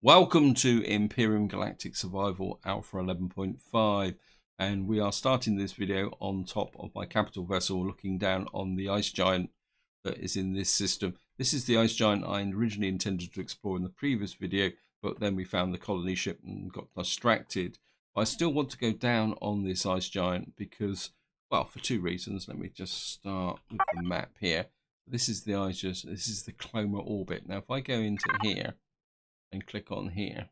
Welcome to Empyrion Galactic Survival Alpha 11.5, and we are starting this video on top of my capital vessel looking down on the ice giant that is in this system. This is the ice giant I originally intended to explore in the previous video, but then we found the colony ship and got distracted. I still want to go down on this ice giant because, well, for two reasons. Let me just start with the map here. This is the ice giant, this is the Cloma orbit. Now if I go into here and click on here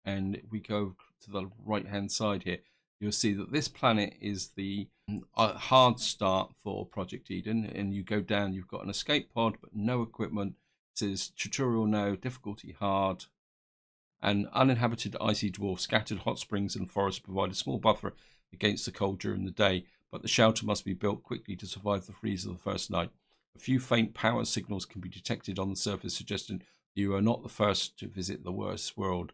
and we go to the right hand side here, you'll see that this planet is the hard start for Project Eden, and you go down, you've got an escape pod but no equipment. It says tutorial no, difficulty hard, and uninhabited icy dwarf, scattered hot springs and forests provide a small buffer against the cold during the day, but the shelter must be built quickly to survive the freeze of the first night. A few faint power signals can be detected on the surface, suggesting you are not the first to visit the worst world.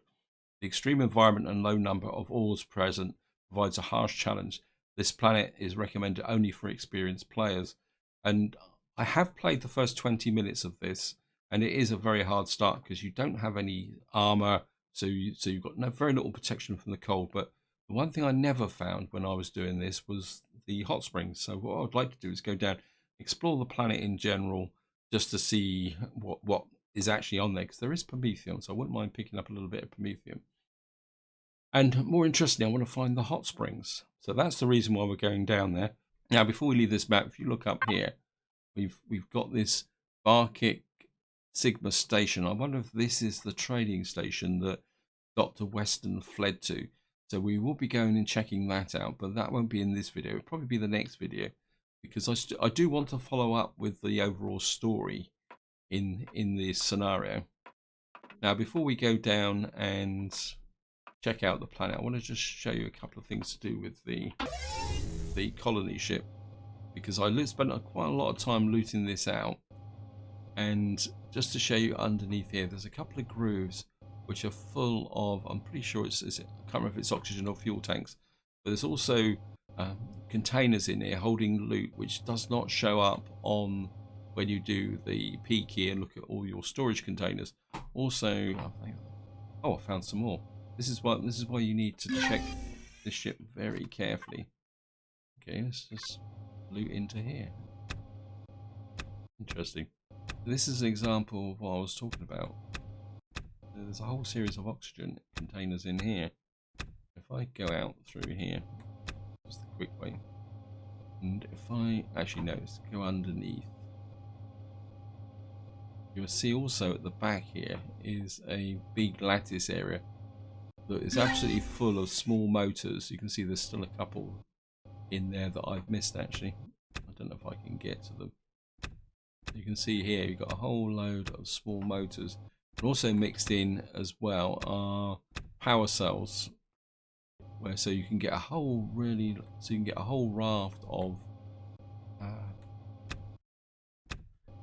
The extreme environment and low number of ores present provides a harsh challenge. This planet is recommended only for experienced players. And I have played the first 20 minutes of this, and it is a very hard start because you don't have any armor, so you've got very little protection from the cold. But the one thing I never found when I was doing this was the hot springs. So what I'd like to do is go down, explore the planet in general, just to see what is actually on there, because there is promethium, so I wouldn't mind picking up a little bit of promethium. And more interestingly, I want to find the hot springs, so that's the reason why we're going down there. Now before we leave this map, if you look up here, we've got this Barkic Sigma station. I wonder if this is the trading station that Dr. Weston fled to, so we will be going and checking that out, but that won't be in this video. It'll probably be the next video, because I do want to follow up with the overall story in this scenario. Now before we go down and check out the planet, I want to just show you a couple of things to do with the colony ship, because I spent quite a lot of time looting this out. And just to show you underneath here, there's a couple of grooves which are full of, I'm pretty sure I can't remember if it's oxygen or fuel tanks, but there's also containers in here holding loot which does not show up on when you do the P key and look at all your storage containers. Also, I found some more. This is why you need to check this ship very carefully. Okay, let's just loot into here. Interesting. This is an example of what I was talking about. There's a whole series of oxygen containers in here. If I go out through here, just the quick way, and if I actually let's go underneath. You'll see also at the back here is a big lattice area that is absolutely full of small motors. You can see there's still a couple in there that I've missed actually. I don't know if I can get to them. You can see here you've got a whole load of small motors, and also mixed in as well are power cells, where so you can get a whole raft of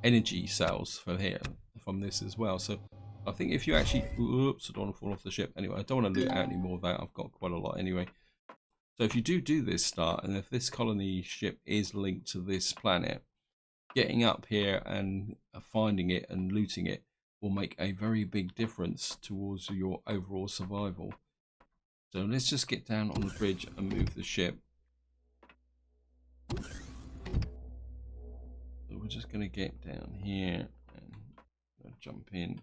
energy cells from this as well. So I think if you actually, oops, I don't want to fall off the ship. Anyway, I don't want to loot out any more of that. I've got quite a lot anyway. So if you do this start, and if this colony ship is linked to this planet, getting up here and finding it and looting it will make a very big difference towards your overall survival. So let's just get down on the bridge and move the ship. So we're just going to get down here and jump in,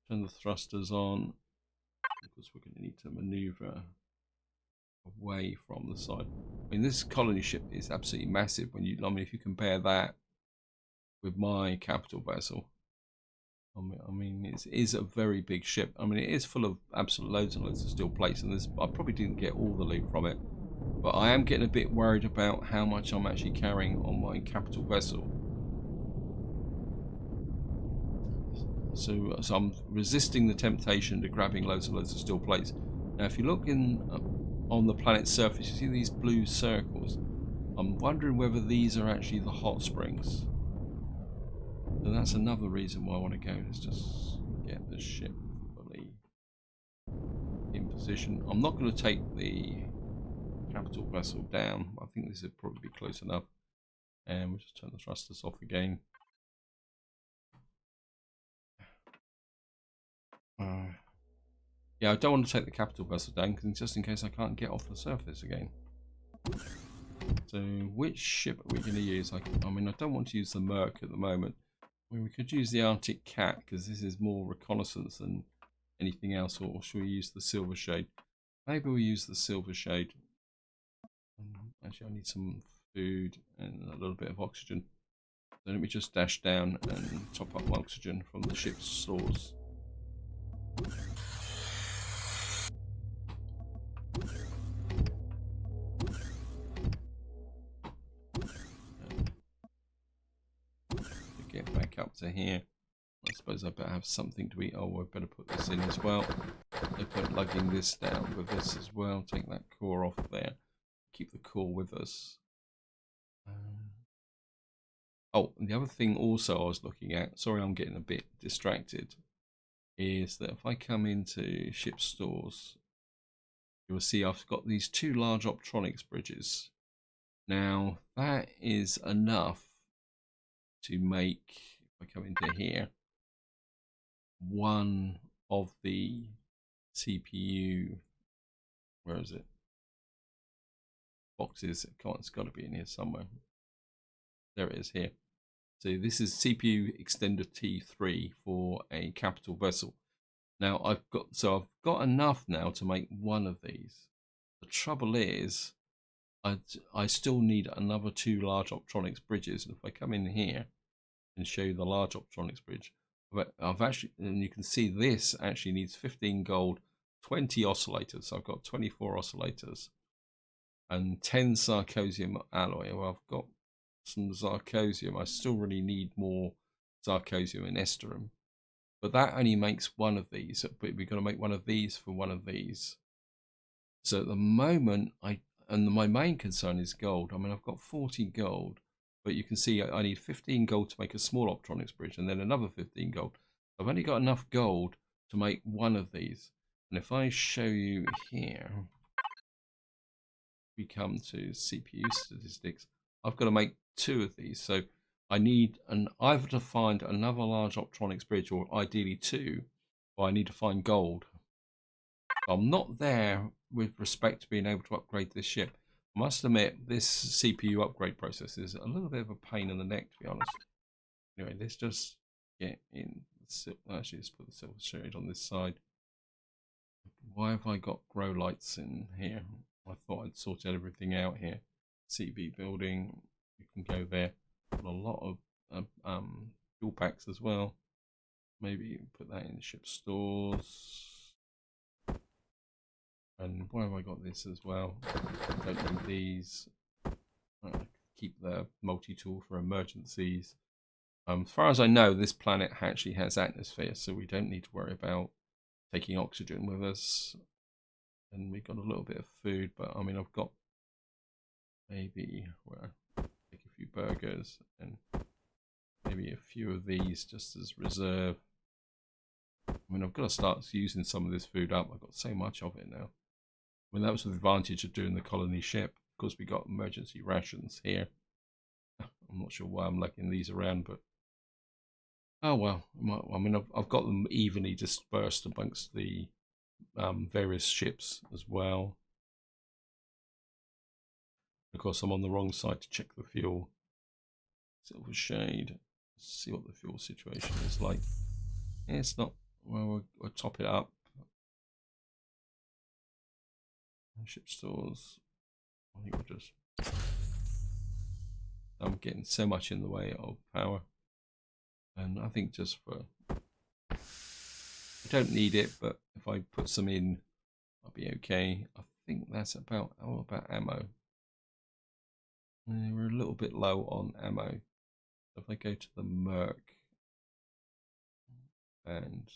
turn the thrusters on, because we're going to need to maneuver away from the side. I mean, this colony ship is absolutely massive. If you compare that with my capital vessel, I mean, it is a very big ship. I mean, it is full of absolute loads and loads of steel plates, and I probably didn't get all the loot from it, but I am getting a bit worried about how much I'm actually carrying on my capital vessel. So I'm resisting the temptation to grabbing loads and loads of steel plates. Now if you look on the planet's surface, you see these blue circles. I'm wondering whether these are actually the hot springs. So that's another reason why I want to go. Let's just get the ship fully in position. I'm not going to take the capital vessel down. I think this would probably be close enough. And we'll just turn the thrusters off again. Yeah, I don't want to take the capital vessel down, because just in case I can't get off the surface again. So which ship are we going to use? I mean, I don't want to use the Merc at the moment. I mean, we could use the Arctic Cat, because this is more reconnaissance than anything else. Or should we use the Silver Shade? Maybe we'll use the Silver Shade. Actually, I need some food and a little bit of oxygen. So let me just dash down and top up my oxygen from the ship's stores. Get back up to here. I suppose I better have something to eat. Oh, I better put this in as well. No point lugging this down with us as well. Take that core off there. Keep the core with us. Oh, and the other thing also I was looking at, sorry I'm getting a bit distracted, is that if I come into ship stores, you will see I've got these two large optronics bridges. Now, that is enough to make, if I come into here, one of the CPU, where is it? Boxes, it's got to be in here somewhere. There it is here. So this is CPU extender T3 for a capital vessel. Now I've got enough now to make one of these. The trouble is, I still need another two large optronics bridges. And if I come in here and show you the large optronics bridge, I've actually, and you can see this actually needs 15 gold, 20 oscillators. So I've got 24 oscillators and 10 zirconium alloy. Well, I've got some zirconium. I still really need more zirconium and esterum, but that only makes one of these. But we've got to make one of these for one of these. So at the moment, my main concern is gold. I mean, I've got 40 gold, but you can see I need 15 gold to make a small optronics bridge, and then another 15 gold. I've only got enough gold to make one of these. And if I show you here, we come to CPU statistics, I've got to make two of these. So I need either to find another large optronics bridge, or ideally two, or I need to find gold. I'm not there with respect to being able to upgrade this ship. I must admit, this CPU upgrade process is a little bit of a pain in the neck, to be honest. Anyway, let's just get in. Actually, let's put the Silver Shade on this side. Why have I got grow lights in here? I thought I'd sorted everything out here. CV building, you can go there. Got a lot of fuel packs as well. Maybe put that in ship stores. And why have I got this as well? Don't need these. Keep the multi-tool for emergencies. As far as I know, this planet actually has atmosphere, so we don't need to worry about taking oxygen with us. And we've got a little bit of food, but I mean, I've got maybe take a few burgers and maybe a few of these just as reserve. I mean, I've got to start using some of this food up. I've got so much of it now. I mean, that was the advantage of doing the colony ship. Of course, we got emergency rations here. I'm not sure why I'm lugging these around, but oh well. I mean, I've got them evenly dispersed amongst the various ships as well. Of course, I'm on the wrong side to check the fuel. Silver Shade. Let's see what the fuel situation is like. Yeah, it's not. Well, we'll top it up. Ship stores. I think we'll just. I'm getting so much in the way of power, and I think just for. I don't need it, but if I put some in, I'll be okay. I think that's about. How about ammo? We're a little bit low on ammo. If I go to the Merc and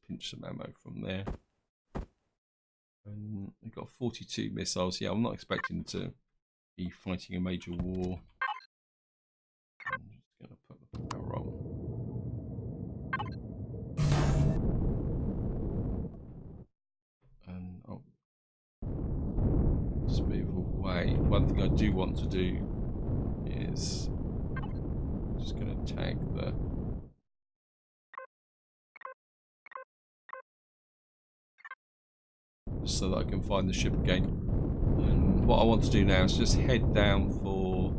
pinch some ammo from there. And we've got 42 missiles. Yeah, I'm not expecting to be fighting a major war. I'm just going to put the power on. And oh, just move away. One thing I do want to do is I'm just going to tag the just so that I can find the ship again. And what I want to do now is just head down for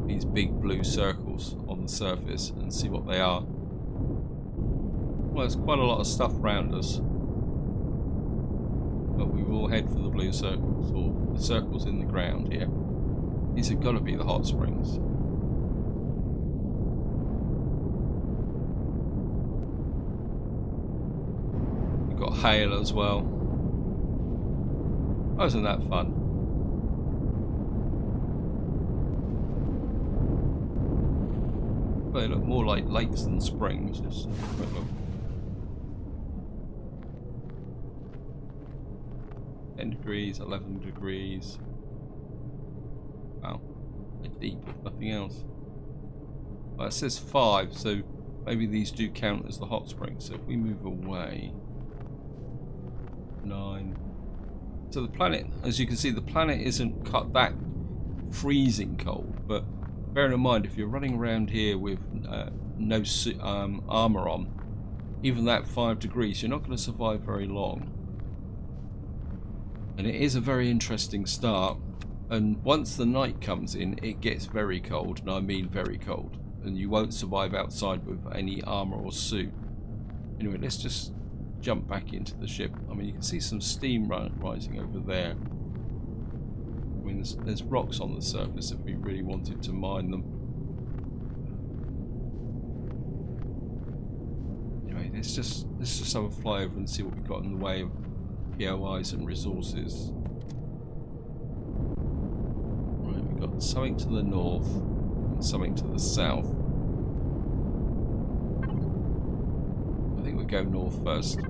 these big blue circles on the surface and see what they are. Well, there's quite a lot of stuff around us, but we will head for the blue circles, or the circles in the ground here. These have got to be the hot springs. We've got hail as well. Oh, isn't that fun? They look more like lakes than springs. Just have a quick look. 10 degrees, 11 degrees. Wow, they're deep if nothing else. Well, it says 5, so maybe these do count as the hot springs. So if we move away, 9. So the planet, as you can see, the planet isn't cut that freezing cold, but bearing in mind, if you're running around here with no armor on, even that 5 degrees, you're not going to survive very long. And it is a very interesting start. And once the night comes in, it gets very cold, and I mean very cold. And you won't survive outside with any armor or suit. Anyway, let's just jump back into the ship. I mean, you can see some steam rising over there. I mean, there's rocks on the surface if we really wanted to mine them. Anyway, let's just have a fly over and see what we've got in the way of POIs and resources. Right, we've got something to the north and something to the south. I think we'll go north first. I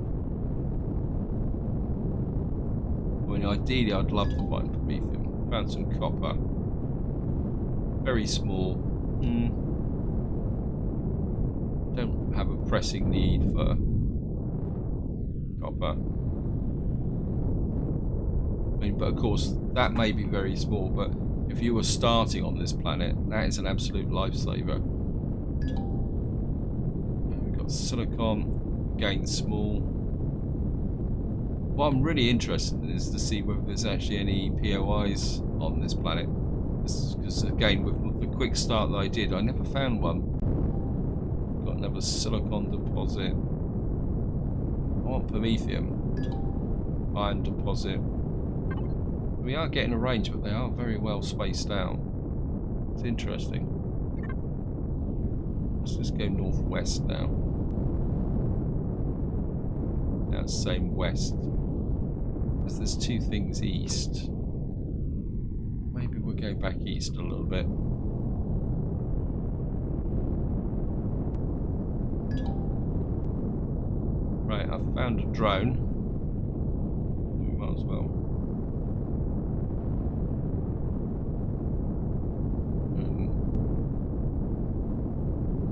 mean, ideally I'd love to find Prometheum. Found some copper. Very small. Don't have a pressing need for copper. I mean, but of course, that may be very small, but if you were starting on this planet, that is an absolute lifesaver. We've got silicon, again small. What I'm really interested in is to see whether there's actually any POIs on this planet. Because again, with the quick start that I did, I never found one. Got another silicon deposit. I want Prometheum. Iron deposit. We are getting a range, but they are very well spaced out. It's interesting. Let's just go northwest now. Now it's saying west. Because there's two things east. Maybe we'll go back east a little bit. Right, I've found a drone. We might as well.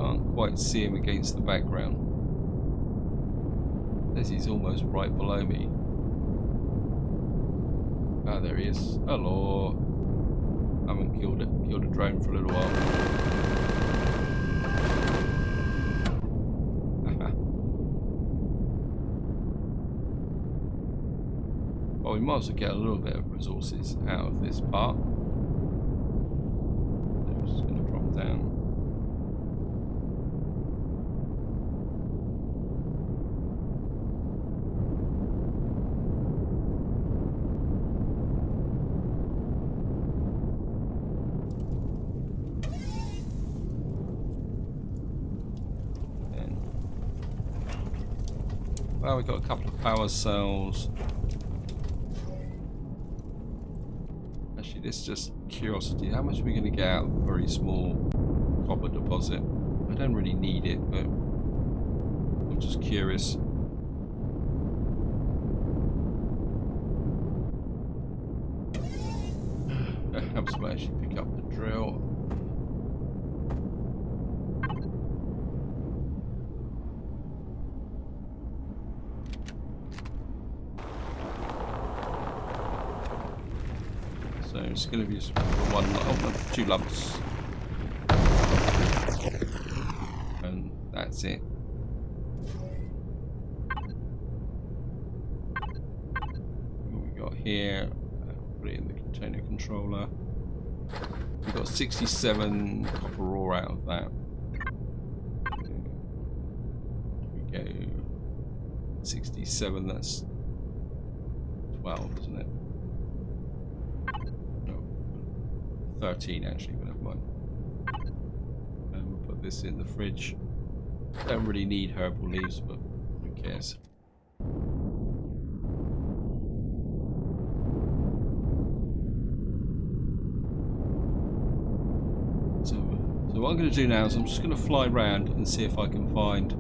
Can't quite see him against the background. He's almost right below me. Ah, there he is. Hello. I haven't killed a drone for a little while. Well, we might as well get a little bit of resources out of this part. I'm just going to drop down. Well, we've got a couple of power cells. Actually, this is just curiosity. How much are we going to get out of a very small copper deposit? I don't really need it, but I'm just curious. That helps me actually pick up the drill. So it's going to be just one, oh no, 2 lumps. And that's it. here, put it in the container controller. We've got 67 copper ore out of that. Here we go. 67, that's 12, isn't it? No, 13 actually, but never mind. And we'll put this in the fridge. Don't really need herbal leaves, but who cares? So what I'm going to do now is I'm just going to fly around and see if I can find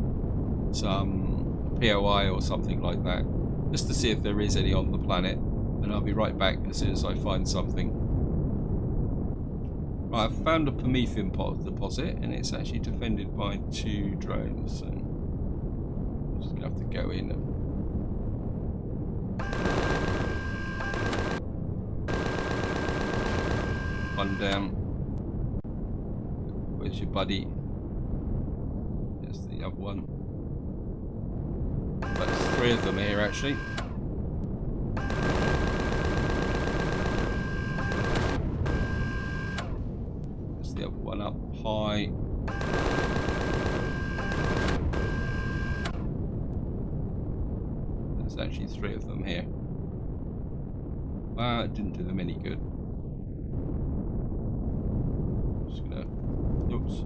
some POI or something like that, just to see if there is any on the planet, and I'll be right back as soon as I find something. Right, I've found a Promethean deposit, and it's actually defended by 2 drones, so I'm just going to have to go in and run down. Where's your buddy? There's the other one. That's 3 of them here actually. There's the other one up high. There's actually 3 of them here. It didn't do them any good. Just gonna, oops.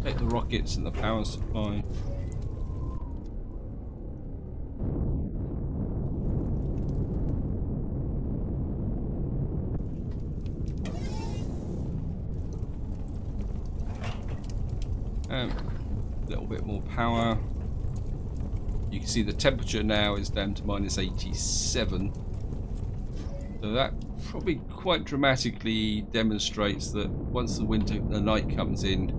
Take the rockets and the power supply. A little bit more power. You can see the temperature now is down to -87. So that probably quite dramatically demonstrates that once the night comes in,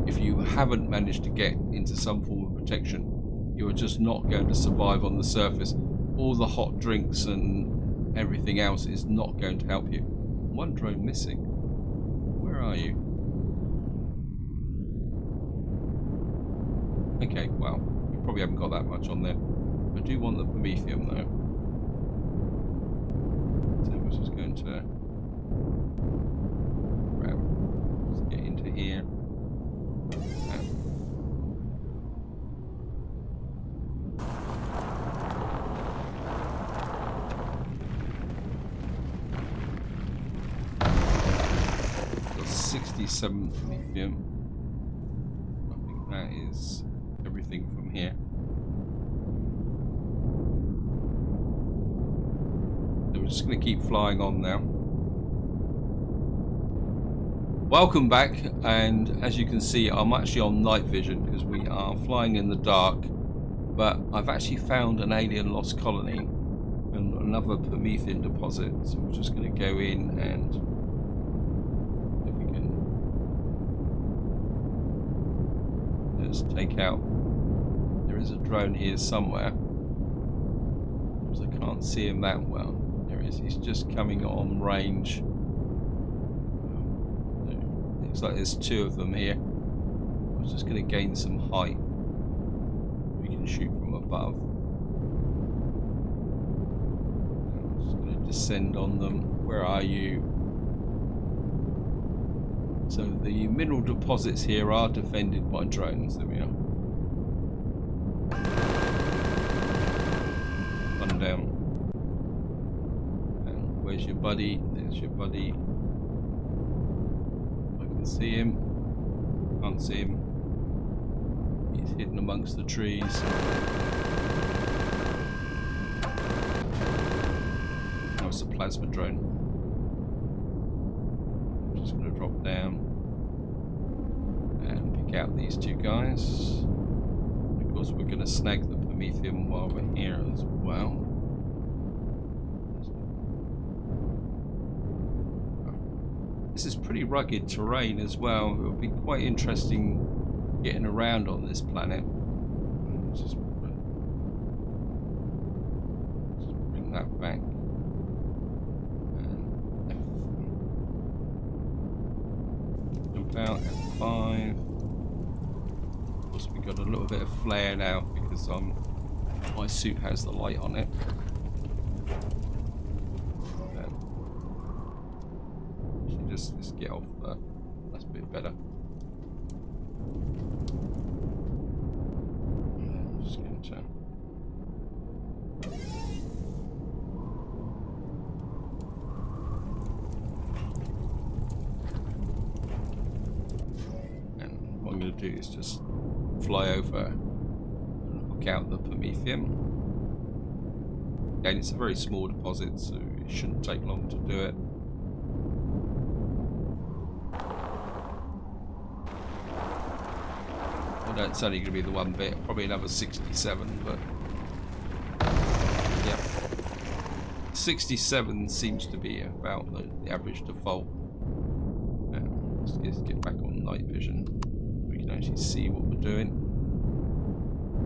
if you haven't managed to get into some form of protection, you are just not going to survive on the surface. All the hot drinks and everything else is not going to help you. 1 drone missing. Where are you? Okay, well, you probably haven't got that much on there. I do want the Prometheum though. So we're just going to let's get into here. Got 67 Prometheum. I think that is everything from here. So we're just going to keep flying on now. Welcome back, and as you can see, I'm actually on night vision because we are flying in the dark, but I've actually found an alien lost colony and another Promethean deposit, so we're just going to go in and if we can just take out. There is a drone here somewhere because I can't see him that well. There he is. He's just coming on range. Looks like there's 2 of them here. I was just going to gain some height. We can shoot from above. I'm just going to descend on them. Where are you? So the mineral deposits here are defended by drones. There we are. One down. And where's your buddy? There's your buddy. I can see him. Can't see him. He's hidden amongst the trees. That was a plasma drone. I'm just going to drop down and pick out these 2 guys. Of course, we're going to snag the Prometheum while we're here as well. This is pretty rugged terrain as well. It'll be quite interesting getting around on this planet. Just bring that back. And jump out, F5. course, we've got a little bit of flare now because my suit has the light on it. Just get off. That's a bit better. I'm just going to. And what I'm going to do is just fly over and hook out the Promethium. Again, it's a very small deposit, so it shouldn't take long to do it. Although it's only going to be the one bit, probably another 67, but yeah, 67 seems to be about the average default. Let's just get back on night vision. We can actually see what we're doing,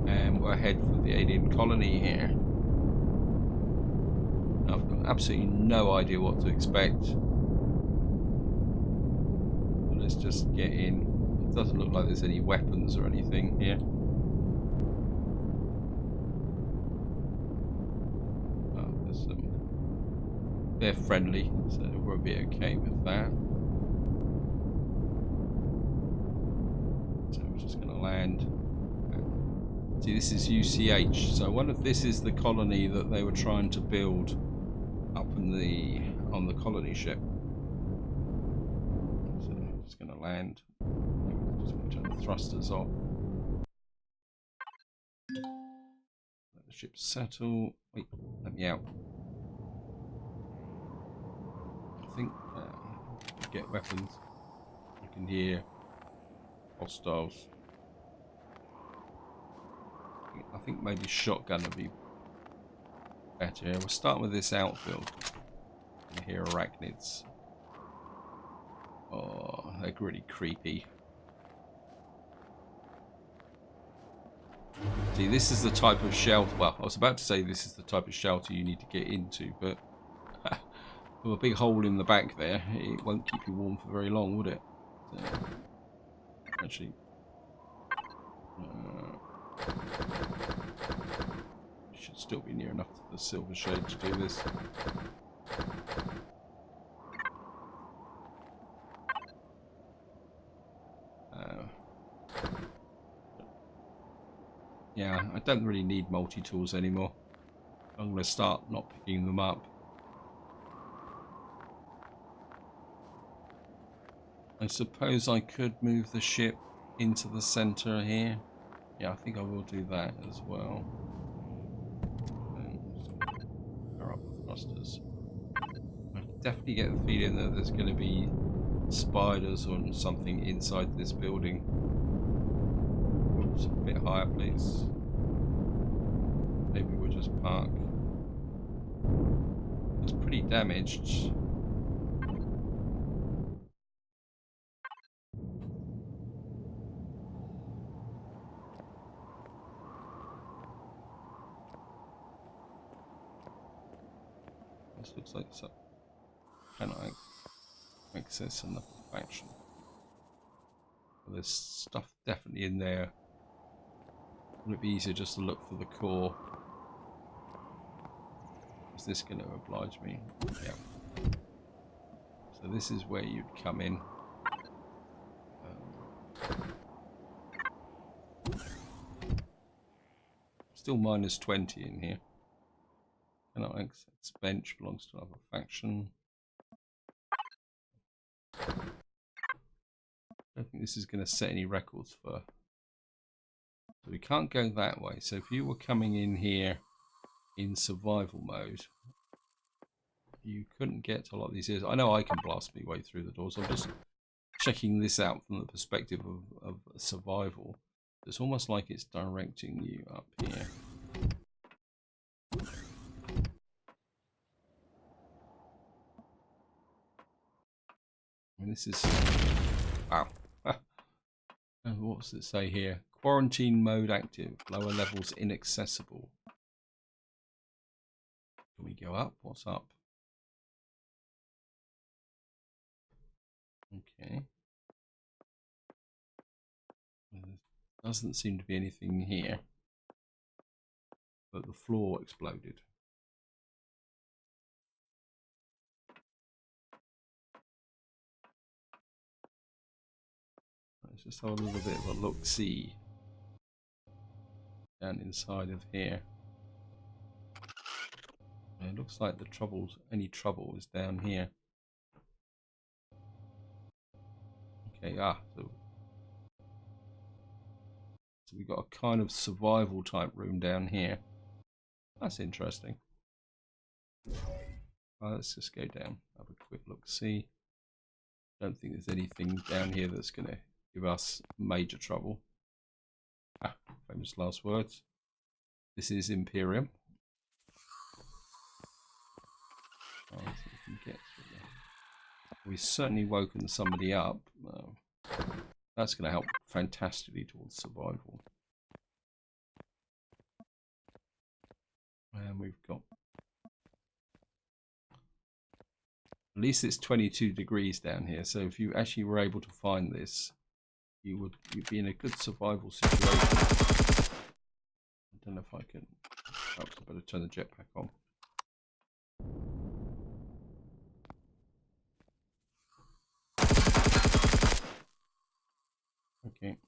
and we're ahead for the alien colony here. I've got absolutely no idea what to expect. So let's just get in. It doesn't look like there's any weapons or anything here. Oh, there's some. They're friendly, so we'll be okay with that. So we're just going to land. See, this is UCH. So I wonder if this is the colony that they were trying to build up in on the colony ship. So I'm just going to land. Just going to turn the thrusters off. Let the ship settle. Wait, let me out. I think get weapons. You can hear hostiles. I think maybe shotgun would be better. We'll start with this outfield. You can hear arachnids. Oh, they're really creepy. See, this is the type of shelter. Well, I was about to say this is the type of shelter you need to get into, but with a big hole in the back there, it won't keep you warm for very long, would it? So, actually, should still be near enough to the silver shade to do this. Yeah, I don't really need multi-tools anymore. I'm going to start not picking them up. I suppose I could move the ship into the center here. Yeah, I think I will do that as well. Power up the thrusters. I definitely get the feeling that there's going to be spiders or something inside this building. Oops, a bit higher, please. Maybe we'll just park. It's pretty damaged. This looks like some kind of access another faction. There's stuff definitely in there. Would it be easier just to look for the core? Is this going to oblige me? Yeah. So this is where you'd come in. Still minus 20 in here. Cannot access bench, belongs to another faction. I don't think this is going to set any records for. So we can't go that way. So if you were coming in here in survival mode, you couldn't get to a lot of these areas. I know I can blast my way through the doors. I'm just checking this out from the perspective of survival. It's almost like it's directing you up here. I mean, this is... Wow. And what does it say here? Quarantine mode active. Lower levels inaccessible. Can we go up? What's up? Okay. Doesn't seem to be anything here. But the floor exploded. Let's just have a little bit of a look-see down inside of here. It looks like the any trouble is down here. Okay, so we've got a kind of survival type room down here. That's interesting. Let's just go down, have a quick look, see. Don't think there's anything down here that's going to give us major trouble. Famous last words. This is Empyrion. So we can get through there. We've certainly woken somebody up. That's going to help fantastically towards survival. And we've got, at least it's 22 degrees down here. So if you actually were able to find this, you'd be in a good survival situation. I don't know if I can. Perhaps I better turn the jetpack on. Okay.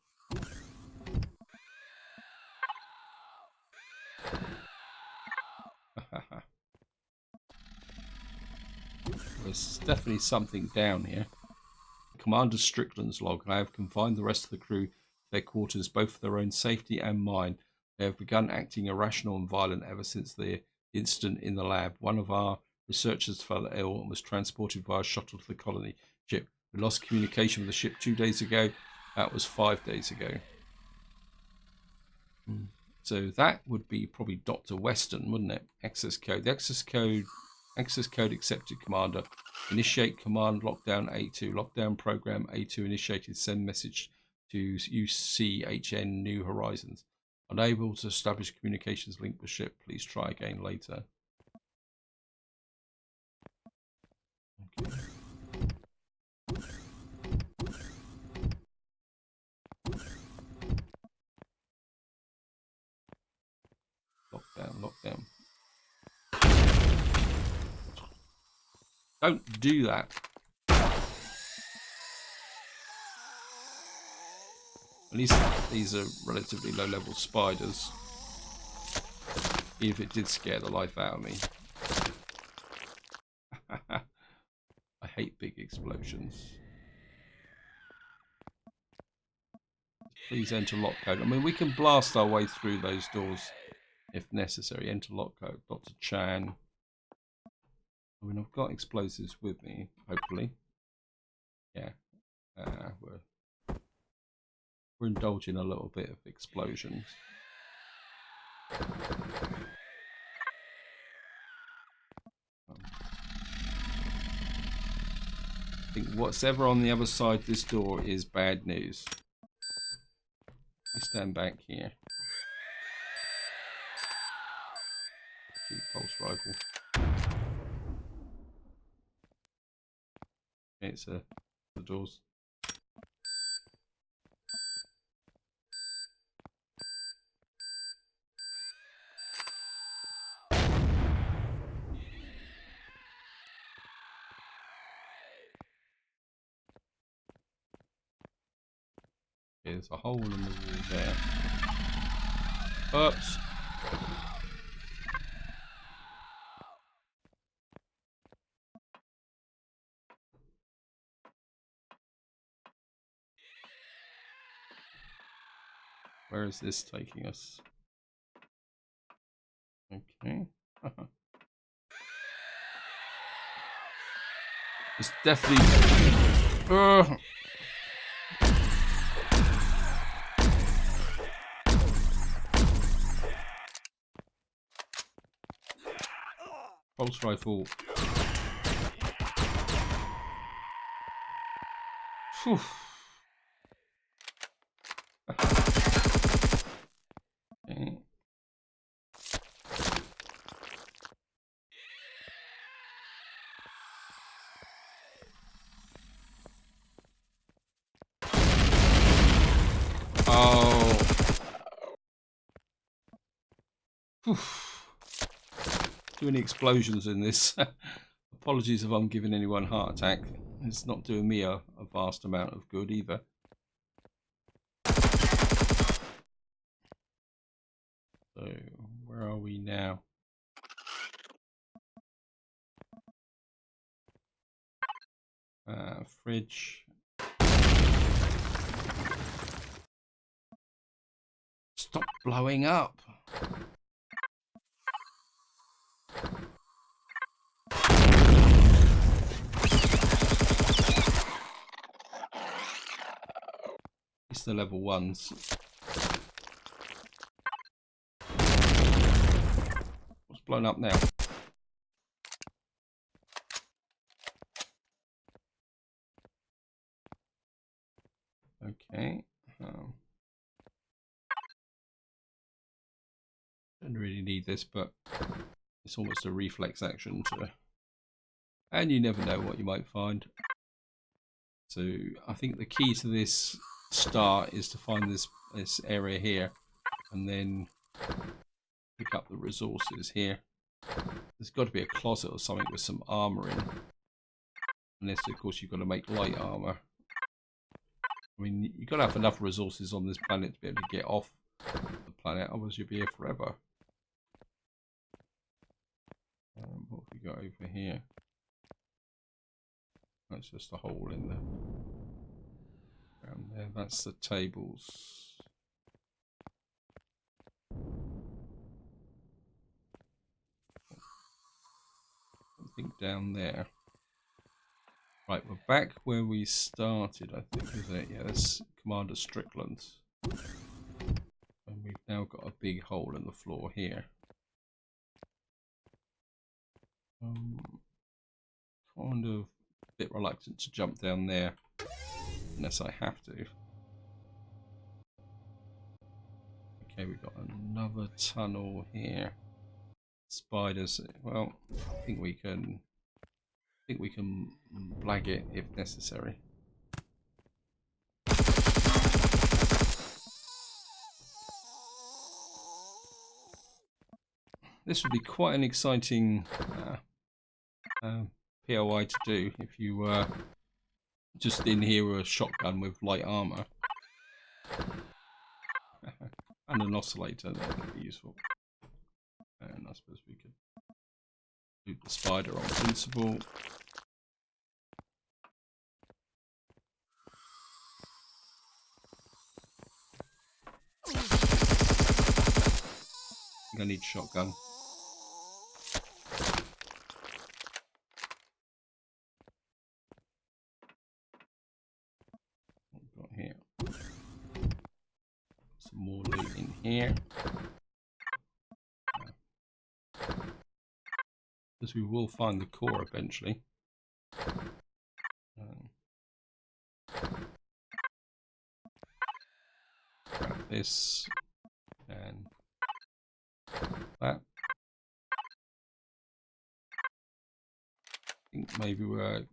There's definitely something down here. Commander Strickland's log. I have confined the rest of the crew to their quarters, both for their own safety and mine. They have begun acting irrational and violent ever since the incident in the lab. One of our researchers fell ill and was transported via shuttle to the colony ship. We lost communication with the ship 2 days ago. That was 5 days ago. So that would be probably Dr. Weston, wouldn't it? Access code. The access code accepted, Commander. Initiate command lockdown A2. Lockdown program A2 initiated. Send message to UCHN New Horizons. Unable to establish communications link with ship. Please try again later. Okay. Lockdown. Don't do that. At least these are relatively low-level spiders. Even if it did scare the life out of me. I hate big explosions. Please enter lock code. I mean, we can blast our way through those doors if necessary. Enter lock code. Dr. Chan. I mean, I've got explosives with me, hopefully. Yeah. We're indulging a little bit of explosions. I think whatever on the other side of this door is bad news. You stand back here. Pulse rifle. Okay, it's the doors. There's a hole in the wall there. Oops. Where is this taking us? Okay. It's definitely... Pulse rifle. Phew. Okay. Oh. Oof. Too many explosions in this. Apologies if I'm giving anyone a heart attack. It's not doing me a vast amount of good either. So, where are we now? Fridge. Stop blowing up. It's the level 1s. What's blown up now? Okay. Don't really need this, but it's almost a reflex action to, and you never know what you might find. So I think the key to this start is to find this area here, and then pick up the resources here. There's got to be a closet or something with some armor in, unless of course you've got to make light armor. I mean, you've got to have enough resources on this planet to be able to get off the planet, otherwise you'll be here forever. What have we got over here? That's just a hole in there. Around there, that's the tables. Something down there. Right, we're back where we started, I think, isn't it? Yeah, that's Commander Strickland. And we've now got a big hole in the floor here. Kind of a bit reluctant to jump down there, unless I have to. Okay, we've got another tunnel here. Spiders. Well, I think we can blag it if necessary. This would be quite an exciting POI to do if you were just in here with a shotgun with light armor and an oscillator. That could be useful. And I suppose we could loot the spider on principle. I think I need shotgun. What we've got here? Some more loot in here. Because we will find the core eventually. Grab this and that. I think maybe we're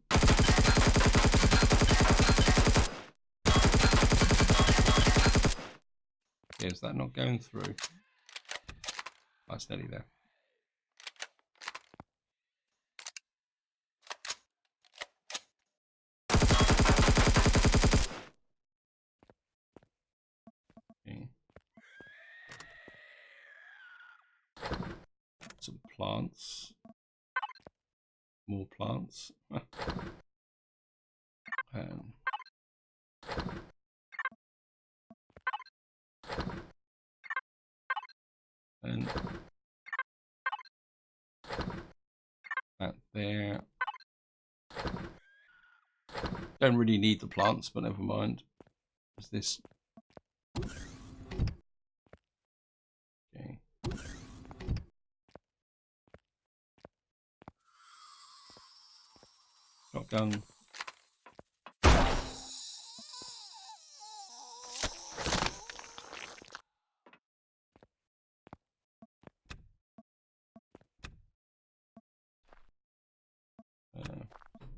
is that not going through? That's nearly there. Okay. Some plants. More plants. And that there. Don't really need the plants, but never mind. Is this? Okay. Shotgun.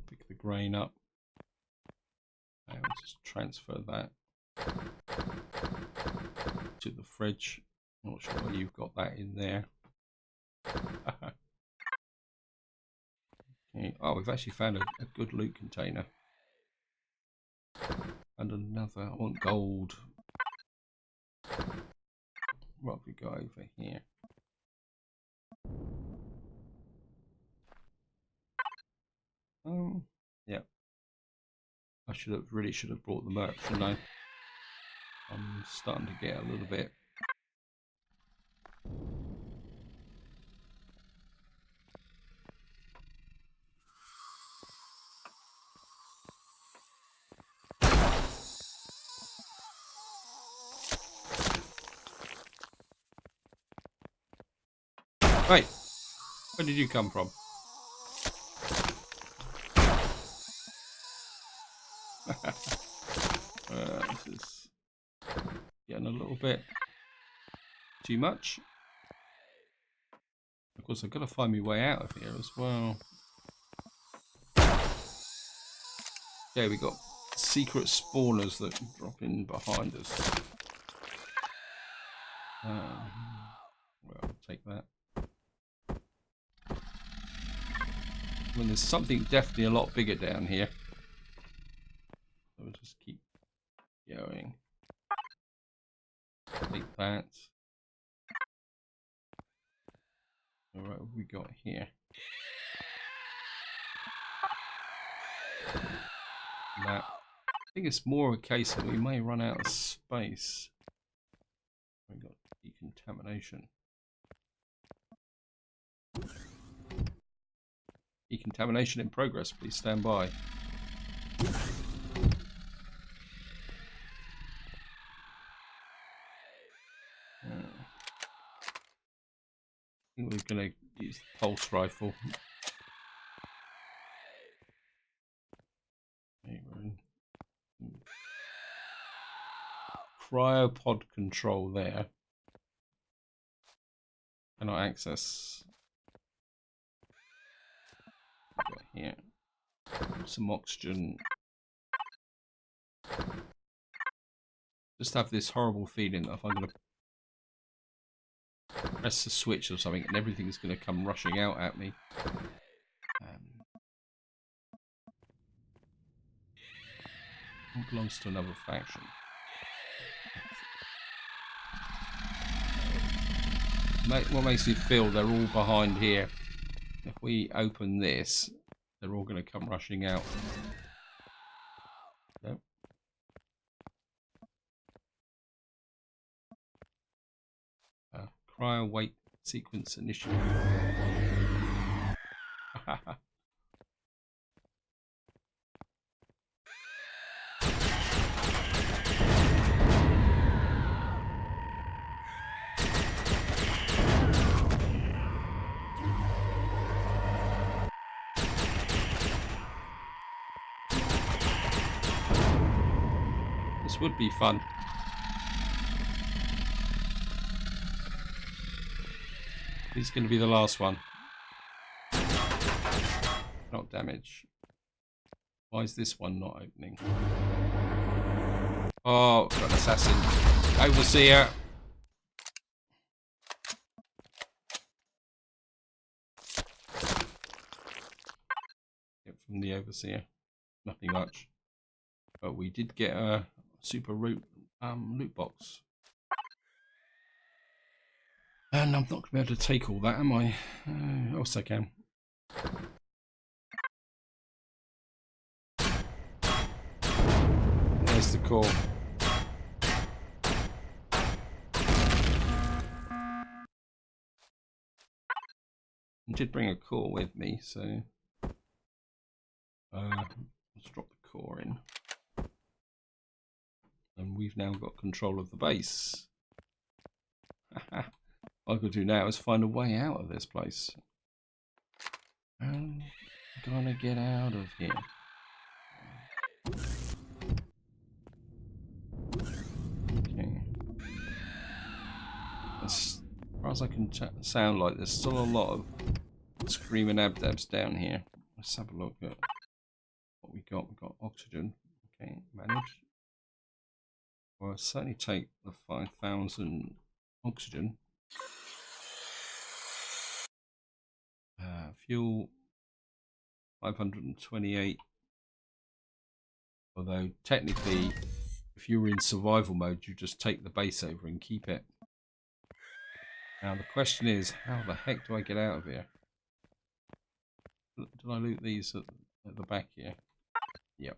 Pick the grain up. And just transfer that to the fridge. I'm not sure why you've got that in there. Okay. Oh, we've actually found a good loot container. And another. I want gold. What have we got over here? Oh, yeah. I really should have brought the merch, shouldn't I? I'm starting to get a little bit. Right, where did you come from? This is getting a little bit too much. Of course, I've got to find my way out of here as well. Okay, we got secret spawners that drop in behind us. Well, I'll take that. When there's something definitely a lot bigger down here. So we'll just keep going. Take that. Alright, what have we got here? That. I think it's more a case that we may run out of space. We've got decontamination. Decontamination in progress, please stand by. I think we're going to use the pulse rifle. Okay, we're in cryopod control there. Cannot access. Got here some oxygen. Just have this horrible feeling that if I'm going to press the switch or something and everything's going to come rushing out at me. It belongs to another faction. What makes me feel they're all behind here. If we open this, they're all going to come rushing out. Nope. Cryo wait sequence initiative. This would be fun. This is going to be the last one. Not damage. Why is this one not opening? Oh, got an assassin. Overseer. Get from the overseer. Nothing much. But we did get a super loot box. And I'm not going to be able to take all that, am I? Yes, I can. There's the core. I did bring a core with me, so let's drop the core in. And we've now got control of the base. All I've got to do now is find a way out of this place. I'm gonna get out of here. Okay. As far as I can sound like, there's still a lot of screaming abdabs down here. Let's have a look at what we got. We've got oxygen. Okay, manage. Well, I'll certainly take the 5,000 oxygen. Fuel 528. Although technically, if you were in survival mode, you just take the base over and keep it. Now the question is, how the heck do I get out of here? Did I loot these at the back here? Yep.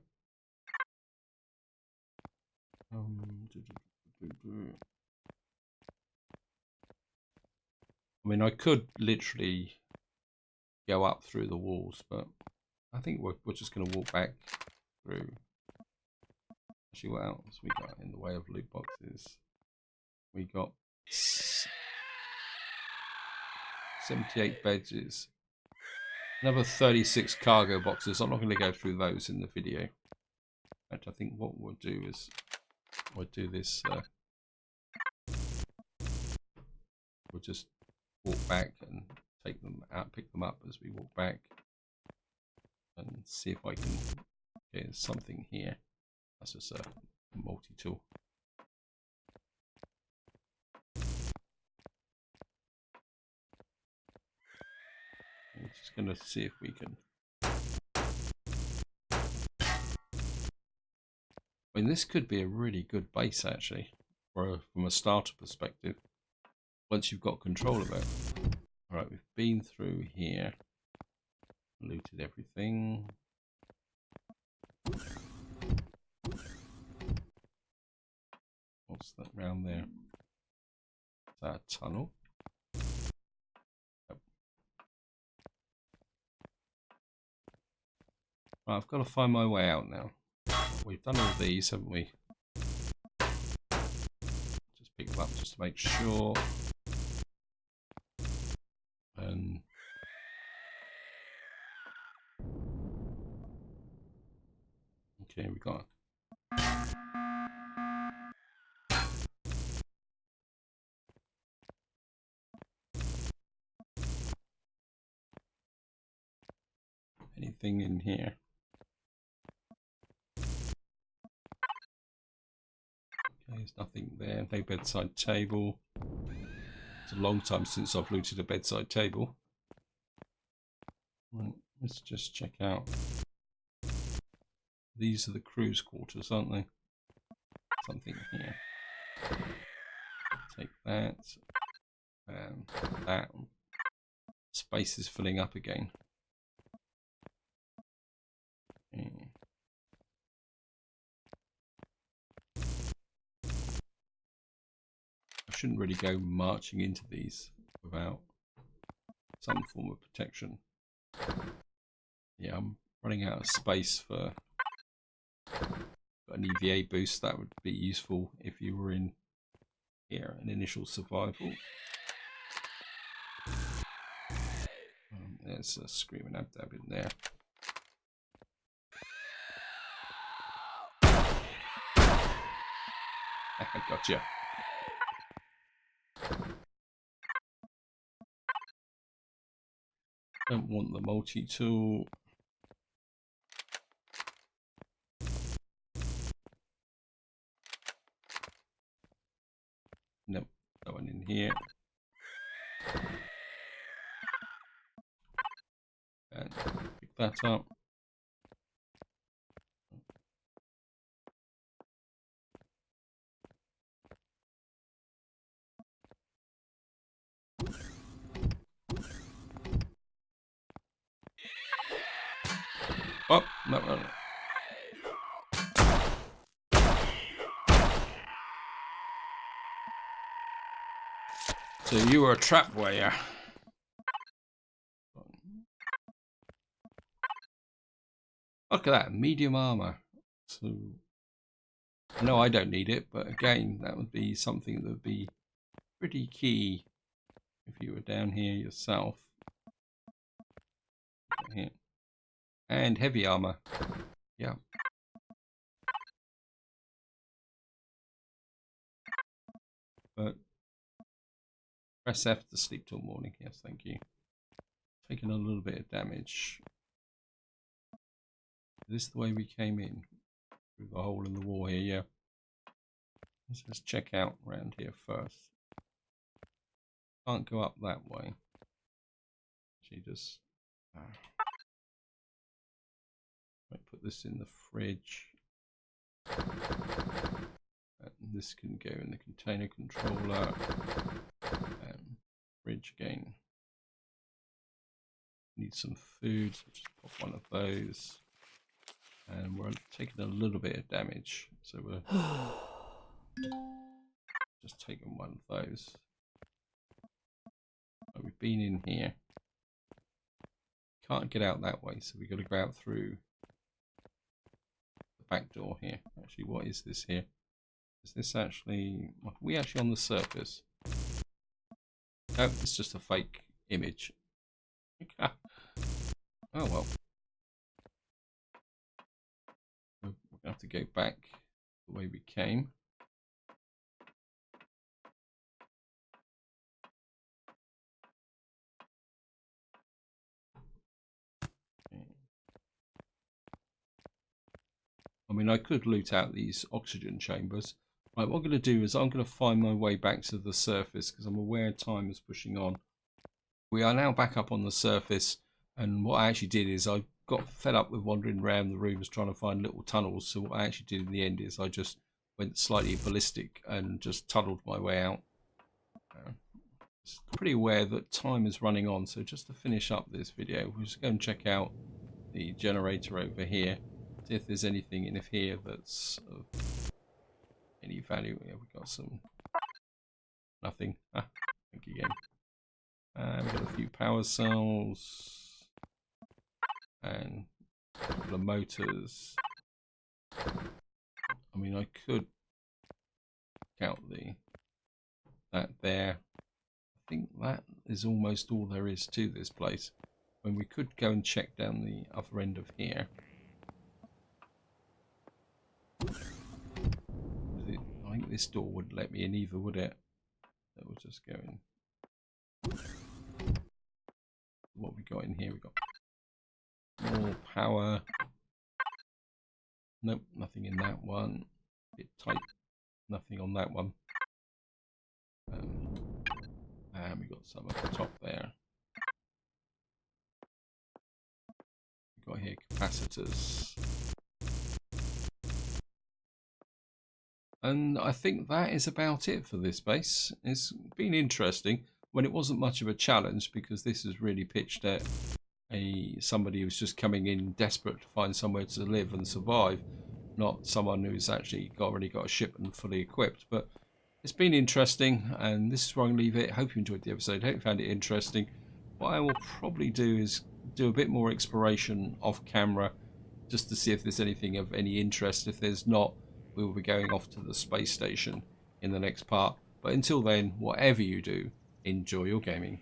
I mean, I could literally go up through the walls, but I think we're just going to walk back through. Actually, what else we got in the way of loot boxes? We got 78 badges. Another 36 cargo boxes. I'm not going to go through those in the video. In fact, I think what we'll do is we'll do this. We'll just walk back and take them out, pick them up as we walk back, and see if I can get something here. That's just a multi-tool. I'm just going to see if we can. I mean, this could be a really good base actually, from a starter perspective. Once you've got control of it. All right, we've been through here, looted everything. What's that round there? Is that a tunnel? Yep. Right, I've got to find my way out now. We've done all these, haven't we? Just pick them up just to make sure. And okay, we got anything in here? Okay, there's nothing there. No bedside table. It's a long time since I've looted a bedside table. Right, let's just check out. These are the crew's quarters, aren't they? Something here. Take that. And that. Space is filling up again. Okay. I shouldn't really go marching into these without some form of protection. Yeah, I'm running out of space for an EVA boost. That would be useful if you were in here, an initial survival. There's a screaming abdab in there. I gotcha. Don't want the multi-tool. Nope, no one in here. And pick that up. Oh, no. So you were a trap warrior. Look at that, medium armor. So I know I don't need it, but again, that would be something that would be pretty key if you were down here yourself. Here. And heavy armor. Yeah. But press F to sleep till morning. Yes, thank you. Taking a little bit of damage. Is this the way we came in? Through the hole in the wall here, yeah. Let's just check out around here first. Can't go up that way. Actually, just I put this in the fridge. And this can go in the container controller. Fridge again. Need some food, so just pop one of those. And we're taking a little bit of damage, so we're just taking one of those. So we've been in here. Can't get out that way, so we've got to go out through the back door here. Actually, what is this here? Is this actually... Are we actually on the surface? No, it's just a fake image. Oh well. We're going to have to go back the way we came. I mean, I could loot out these oxygen chambers. Right, what I'm going to do is I'm going to find my way back to the surface because I'm aware time is pushing on. We are now back up on the surface, and what I actually did is I got fed up with wandering around the rooms trying to find little tunnels. So what I actually did in the end is I just went slightly ballistic and just tunneled my way out. Pretty aware that time is running on, so just to finish up this video, we'll just go and check out the generator over here. See if there's anything in here that's of any value. Yeah, we've got some... Nothing. Thank you again. We've got a few power cells and a couple of motors. I mean, I could count that there. I think that is almost all there is to this place. When we could go and check down the other end of here. I think this door wouldn't let me in either, would it? So we'll just go in. What we got in here? We got more power. Nope, nothing in that one. A bit tight. Nothing on that one. And we got some at the top there. We got here capacitors. And I think that is about it for this base. It's been interesting when it wasn't much of a challenge because this is really pitched at somebody who's just coming in desperate to find somewhere to live and survive, not someone who's actually already got a ship and fully equipped. But it's been interesting, and this is where I'm going to leave it. Hope you enjoyed the episode. Hope you found it interesting. What I will probably do is do a bit more exploration off camera just to see if there's anything of any interest. If there's not, we will be going off to the space station in the next part. But until then, whatever you do, enjoy your gaming.